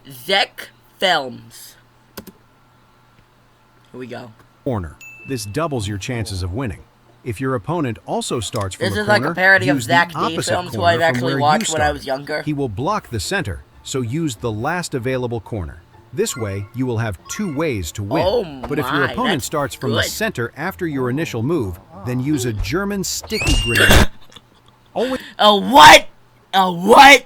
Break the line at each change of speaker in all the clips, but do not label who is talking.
Zeck films. Here we go.
Corner. This doubles your chances of winning. If your opponent also starts from
This
a
is
corner,
like a parody of
use
Zack
the
D
opposite
films, who
corner
I've
from
actually
where
watched
you
when I
started.
was younger.
He will block the center, so use the last available corner. This way, you will have 2 ways to win.
Oh
but if your
my,
opponent
that's
starts from the
good.
center after your initial move, then use a German sticky grenade. Always.
A what? A what?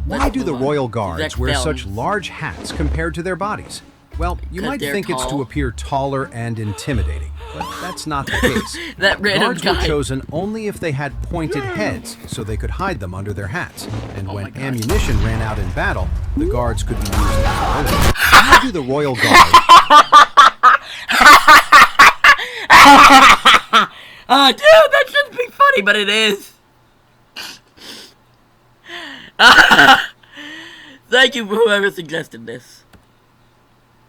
Why do the Royal
Zack
Guards wear
films.
such large hats compared to their bodies? Well, you
'Cause
might
they're
think it's to
tall.
appear taller and intimidating, but that's not the case.
That random
Guards were
guy.
chosen only if they had pointed heads, so they could hide them under their hats. And
Oh my
when
God.
ammunition ran out in battle, the guards could be used as bullets. Why do the Royal Guards?
Oh, dude, that shouldn't be funny, but it is. Thank you for whoever suggested this.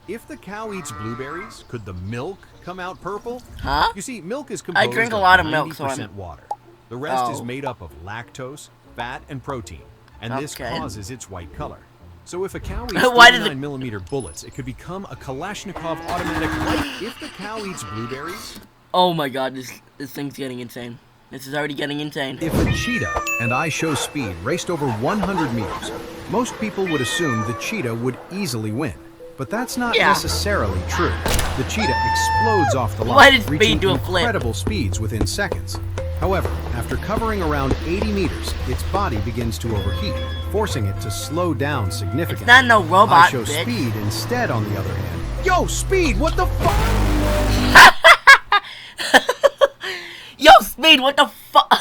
If the cow eats blueberries, could the milk come out purple?
Huh?
You see, milk is composed
drink a
of
lot of milk, so
90% water. The rest is
Oh.
made up of lactose, fat, and protein, and this
Okay.
causes its white color. So if a cow eats
Why did
39mm bullets, it could become a Kalashnikov automatic rifle. If the cow eats blueberries,
Oh my god, this thing's getting insane. This is already getting insane.
if a cheetah, and I show speed, raced over 100 meters, most people would assume the cheetah would easily win. But that's not
Yeah.
necessarily true. The cheetah explodes off the
Why
line,
did speed
reaching
do a flip?
incredible speeds within seconds. However, after covering around 80 meters, its body begins to overheat, forcing it to slow down significantly.
It's not no robot,
I show
bitch.
speed instead, on the other hand. Yo, Speed, what the fuck?
Yo, Speed, what the fuck?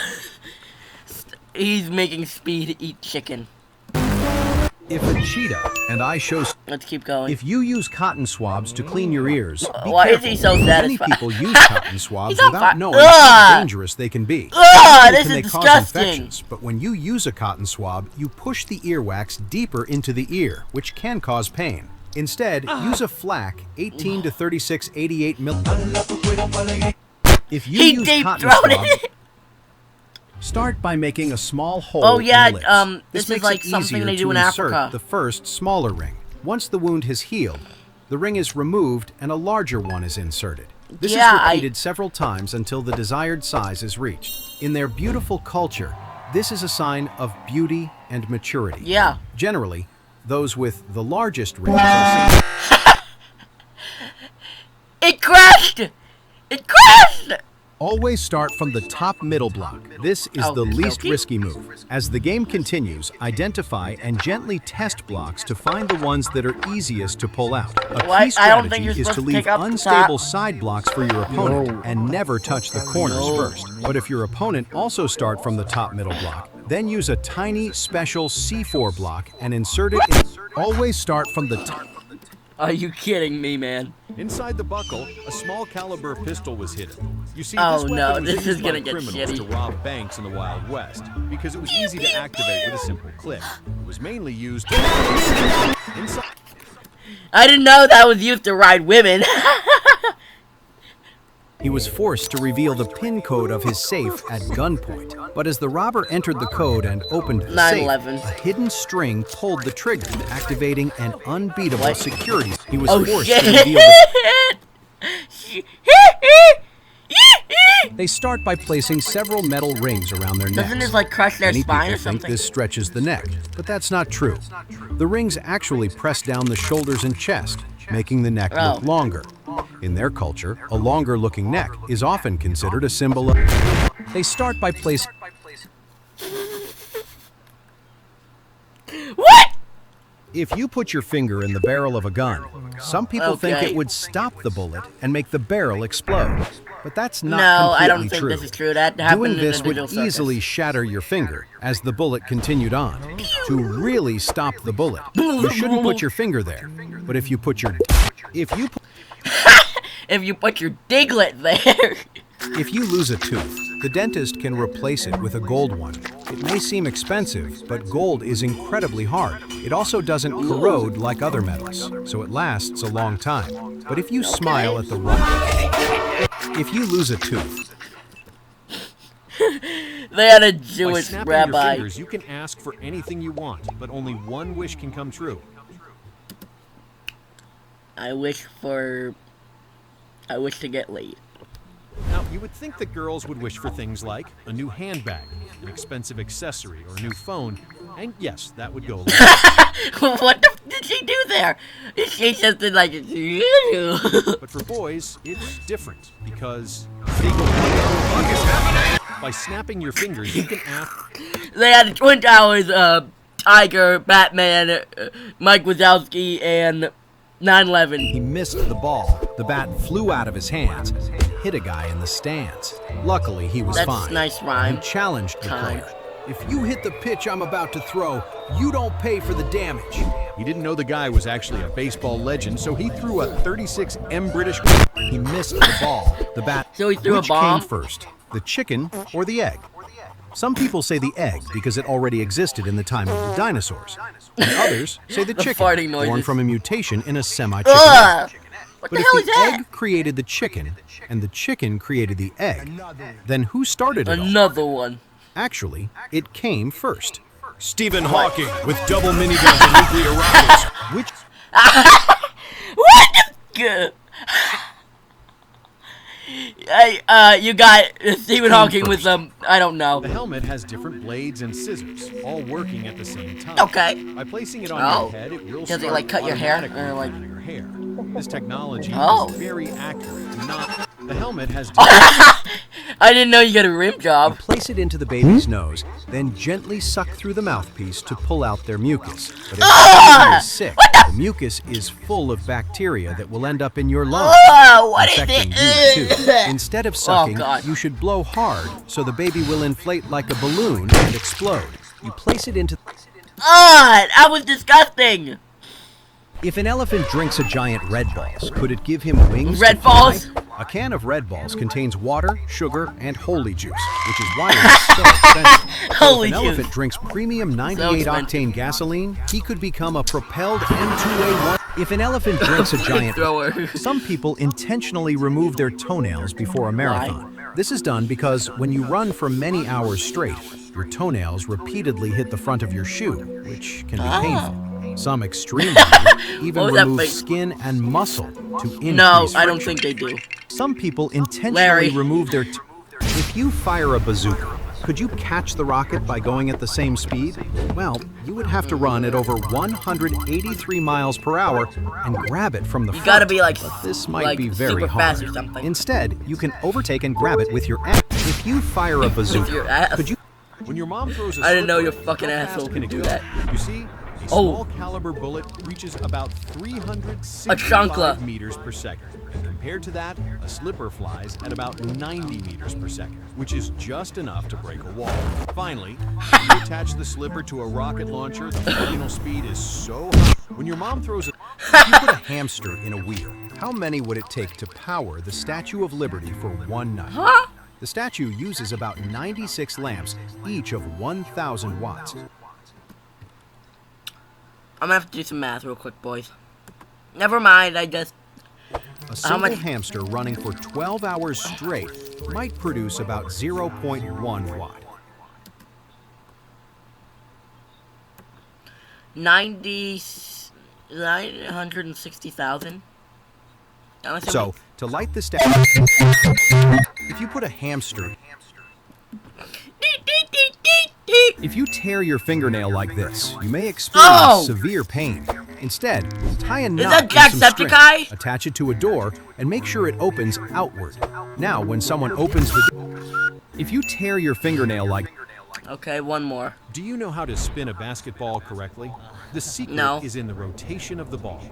He's making Speed eat chicken.
If a cheetah, and I show
Let's keep going.
If you use cotton swabs to clean your ears, be
Why is
careful.
he so
Many
satisfied?
people use cotton swabs
He's on
without
fire.
knowing how
Ugh!
dangerous they can be.
Ugh,
Not only
this
can
is
they cause
disgusting.
infections, but when you use a cotton swab, you push the earwax deeper into the ear, which can cause pain. Instead, use a flak 18 to 36/88 mm. If you
He
use
deep
cotton
throated
swabs,
it.
start by making a small hole
Oh, yeah,
in the lips.
this is
makes
like
it
something
easier
they do
to
in
insert
Africa.
the first, smaller ring. Once the wound has healed, the ring is removed and a larger one is inserted. This
Yeah,
is repeated several times until the desired size is reached. In their beautiful culture, this is a sign of beauty and maturity.
Yeah.
Generally, those with the largest rings are seen.
It crashed! It crashed!
Always start from the top middle block. This is the least
okay.
risky move. As the game continues, identify and gently test blocks to find the ones that are easiest to pull out. A
What?
key
I don't think
strategy
you're
is to
supposed to
leave
pick up the
unstable
top.
side blocks for your opponent and never touch the corners
No.
first. But if your opponent also start from the top middle block, then use a tiny special C4 block and insert it in. Always start from the top.
Are you kidding me, man?
Inside the buckle, a small caliber pistol was hidden. You see,
Oh,
this
no,
weapon was
this
used
is gonna
by
get
criminals
shitty.
to rob banks in the Wild West because it was easy to activate with a simple click. It was mainly used to inside.
I didn't know that was used to ride women.
He was forced to reveal the PIN code of his safe at gunpoint. But as the robber entered the code and opened the safe,
9/11.
a hidden string pulled the trigger, activating an unbeatable
What?
security. He was
Oh,
forced
shit.
to reveal the... They start by placing several metal rings around their necks.
Doesn't this like crush their
Many
spine
people
or
think
something?
this stretches the neck, but that's not true. The rings actually press down the shoulders and chest, making the neck look
Oh.
longer. In their culture, a longer-looking neck is often considered a symbol of... They start by placing...
What?
If you put your finger in the barrel of a gun, some people think
Okay.
it would stop the bullet and make the barrel explode. But that's not
No, I don't
completely
think
true.
this is true. That happened
Doing
in
this
the
would
Digital Circus.
easily shatter your finger as the bullet continued on. To really stop the bullet, you shouldn't put your finger there. But if you put your... If you
put your diglet there.
If you lose a tooth, the dentist can replace it with a gold one. It may seem expensive, but gold is incredibly hard. It also doesn't corrode like other metals, so it lasts a long time. But if you smile at the wrong... If you lose a tooth...
They had a
By
Jewish
snapping your
rabbi.
fingers, you can ask for anything you want, but only one wish can come true.
I wish to get laid.
Now, you would think that girls would wish for things like a new handbag, an expensive accessory, or a new phone, and yes, that would go along.
What the did she do there? She just did like
But for boys, it's different because they go by snapping your fingers, you can ask.
They had Twin Towers, Tiger, Batman, Mike Wazowski, and 9/11.
He missed the ball. The bat flew out of his hands and hit a guy in the stands. Luckily, he was
That's
fine.
nice rhyme.
He challenged the
Time.
player. If you hit the pitch I'm about to throw, you don't pay for the damage.
He didn't know the guy was actually a baseball legend, so he threw a 36 M British.
He missed the ball. The bat.
So he threw a
Which
bomb?
came first, the chicken or the egg? Some people say the egg because it already existed in the time of the dinosaurs. And others say the chicken,
farting
born
noises.
from a mutation in a semi-chicken egg.
Ugh! What
But
the
if
hell
the
is that?
egg created the chicken and the chicken created the egg, then who started it all?
Another one.
Actually, it came first.
Stephen Hawking with double miniguns and nuclear rockets.
Which
What the? Hey, you got Stephen Hawking with I don't know.
The helmet has different blades and scissors, all working at the same time.
Okay.
By placing it on
Oh.
your head, it will
Does it,
start
like, cut your hair,
automatically
or, like-
on your hair. This technology
Oh.
is very accurate. Not the helmet has.
I didn't know you got a rim job.
place it into the baby's nose, then gently suck through the mouthpiece to pull out their mucus. But if the baby is sick, the mucus is full of bacteria that will end up in your lungs,
Oh, what is
infecting
it?
you too. Instead of sucking,
God.
you should blow hard so the baby will inflate like a balloon and explode. You place it into.
That was disgusting.
If an elephant drinks a giant Red Balls, could it give him wings?
Red
to fly?
Balls?
A can of Red Balls contains water, sugar, and holy juice, which is why it is so expensive. So
Holy
if an
juice.
elephant drinks premium 98
expensive.
octane gasoline, he could become a propelled M2A1. If an elephant drinks a giant,
Thrower.
some people intentionally remove their toenails before a marathon. This is done because when you run for many hours straight, your toenails repeatedly hit the front of your shoe, which can be painful. Some extreme runners even
What was that
remove
thing?
skin and muscle to increase
No, I don't
friction.
think they do.
Some people intentionally
Larry.
remove their. If you fire a bazooka, could you catch the rocket by going at the same speed? Well, you would have to run at over 183 miles per hour and grab it from the front.
gotta be, like,
But this might
like,
be very
super
hard.
fast or something.
Instead, you can overtake and grab it with your ass. If you fire a bazooka,
your ass?
could you?
When your mom throws a
I didn't know
slipper,
your fucking
how fast
asshole
can
could
it
do
go?
that.
You see, a small caliber bullet reaches about 365 meters per second. And compared to that, a slipper flies at about 90 meters per second, which is just enough to break a wall. Finally, when you attach the slipper to a rocket launcher, the terminal speed is so high. When your mom throws a
If you put a hamster in a wheel, how many would it take to power the Statue of Liberty for one night?
Huh?
The statue uses about 96 lamps, each of 1,000 watts.
I'm gonna have to do some math real quick, boys. Never mind, I just...
A single
much-
hamster running for 12 hours straight might produce about 0.1 watt.
960,000.
So, to light the statue, if you put a hamster, if you tear your fingernail like this, you may experience
Oh!
severe pain. Instead, tie a knot
that
with some
Jacksepticeye?
string, attach it to a door, and make sure it opens outward. Now, when someone opens the door, if you tear your fingernail like,
Okay, one more.
Do you know how to spin a basketball correctly? The secret
No.
is in the rotation of the ball.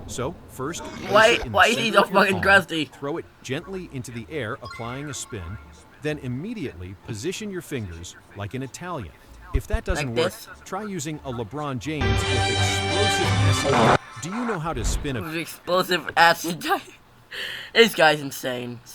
So, first, place
Why-
it in the
why is
center
he so
of your
fucking
palm,
crusty?
Throw it gently into the air, applying a spin. Then immediately position your fingers like an Italian. If that doesn't
Like
work,
this?
try using a LeBron James with explosive acid. Do you know how to spin a
Explosive acid. This guy's insane. So